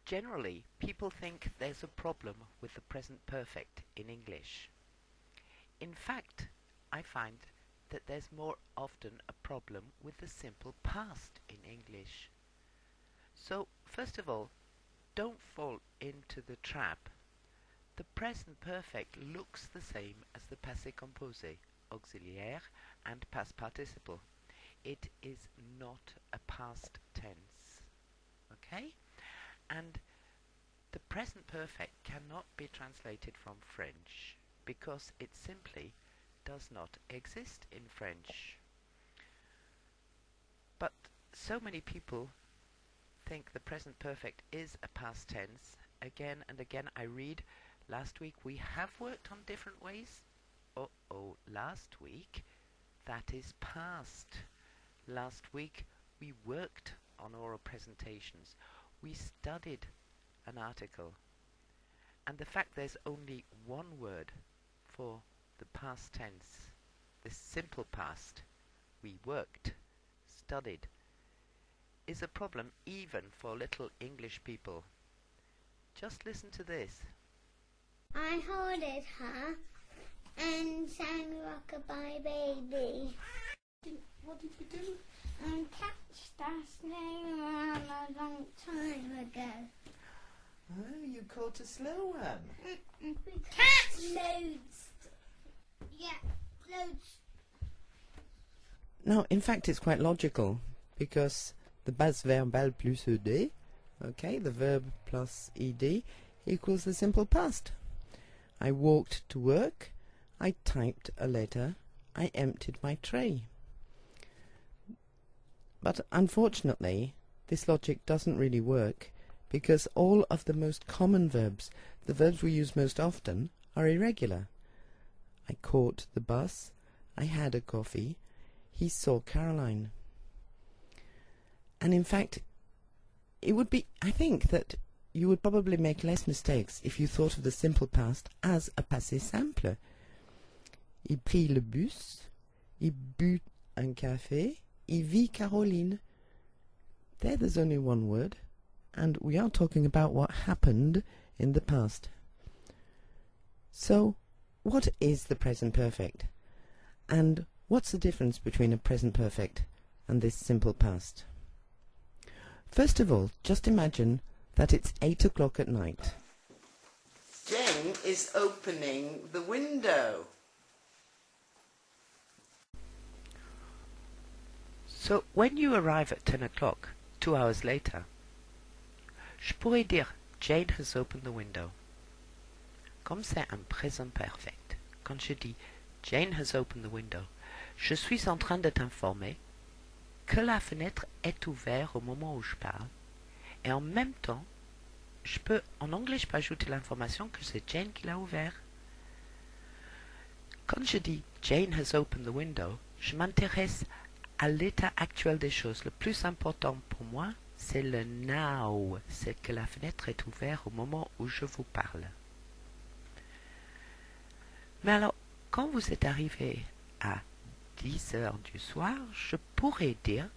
Generally, people think there's a problem with the present perfect in English. In fact, I find that there's more often a problem with the simple past in English. So, first of all, don't fall into the trap. The present perfect looks the same as the passé composé, auxiliaire, and past participle. It is not a past tense. Okay? And the present perfect cannot be translated from French because it simply does not exist in French. But so many people think the present perfect is a past tense. Again and again I read, last week we have worked on different ways. Last week, that is past. Last week we worked on oral presentations. We studied an article. And the fact there's only one word for the past tense, the simple past, we worked, studied, is a problem even for little English people. Just listen to this. I holded her and sang Rockabye Baby. What did you do? Catch that snail a long time ago. Oh, you caught a slow one. Catch loads. Yeah, loads. Now, in fact, it's quite logical, because the base verbal plus ed, okay, the verb plus ed, equals the simple past. I walked to work, I typed a letter, I emptied my tray. But unfortunately, this logic doesn't really work, because all of the most common verbs, the verbs we use most often, are irregular. I caught the bus, I had a coffee, he saw Caroline. And in fact, it would be, I think that you would probably make less mistakes if you thought of the simple past as a passé simple. Il prit le bus, il but un café, il vit Caroline. There's only one word, and we are talking about what happened in the past. So, what is the present perfect? And what's the difference between a present perfect and this simple past? First of all, just imagine that it's 8 o'clock at night. Jane is opening the window. So when you arrive at 10 o'clock, 2 hours later, je pourrais dire Jane has opened the window. Comme c'est un présent perfect, quand je dis Jane has opened the window, je suis en train de t'informer que la fenêtre est ouverte au moment où je parle, et en même temps, en anglais, je peux ajouter l'information que c'est Jane qui l'a ouvert. Quand je dis Jane has opened the window, je m'intéresse à l'état actuel des choses. Le plus important pour moi, c'est le now, c'est que la fenêtre est ouverte au moment où je vous parle. Mais alors, quand vous êtes arrivé à 10 heures du soir, je pourrais dire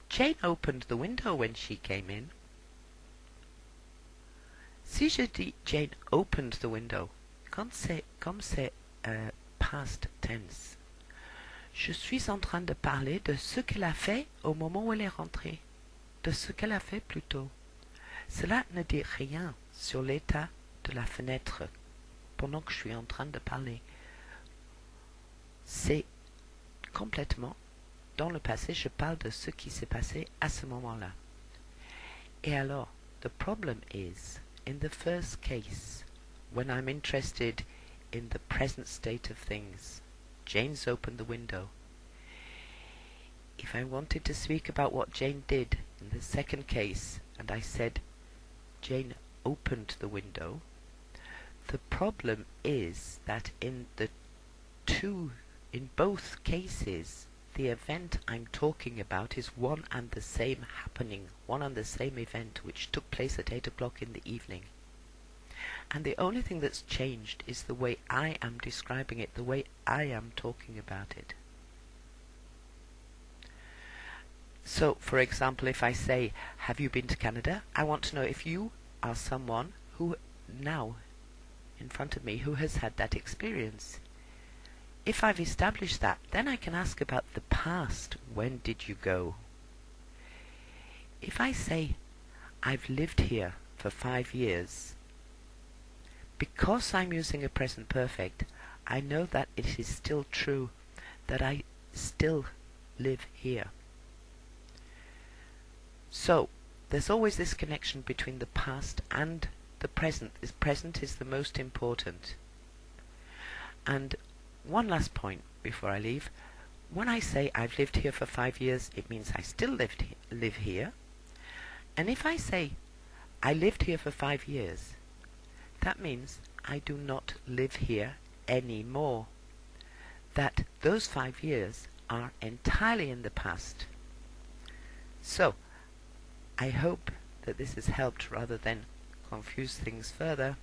Jane opened the window when she came in. Si je dis Jane opened the window, comme c'est past tense, je suis en train de parler de ce qu'elle a fait au moment où elle est rentrée, de ce qu'elle a fait plus tôt. Cela ne dit rien sur l'état de la fenêtre pendant que je suis en train de parler. C'est complètement dans le passé, je parle de ce qui s'est passé à ce moment-là. Et alors, the problem is, in the first case, when I'm interested in the present state of things, Jane's opened the window. If I wanted to speak about what Jane did in the second case, and I said Jane opened the window, the problem is that in both cases, the event I'm talking about is one and the same happening, one and the same event which took place at 8 o'clock in the evening. And the only thing that's changed is the way I am describing it, the way I am talking about it. So, for example, if I say, have you been to Canada? I want to know if you are someone who now in front of me who has had that experience. If I've established that, then I can ask about the past. When did you go? If I say, I've lived here for 5 years, because I'm using a present perfect, I know that it is still true, that I still live here. So, there's always this connection between the past and the present. This present is the most important. And one last point before I leave. When I say I've lived here for 5 years, it means I still live here. And if I say I lived here for 5 years, that means I do not live here anymore. That those 5 years are entirely in the past. So, I hope that this has helped rather than confuse things further.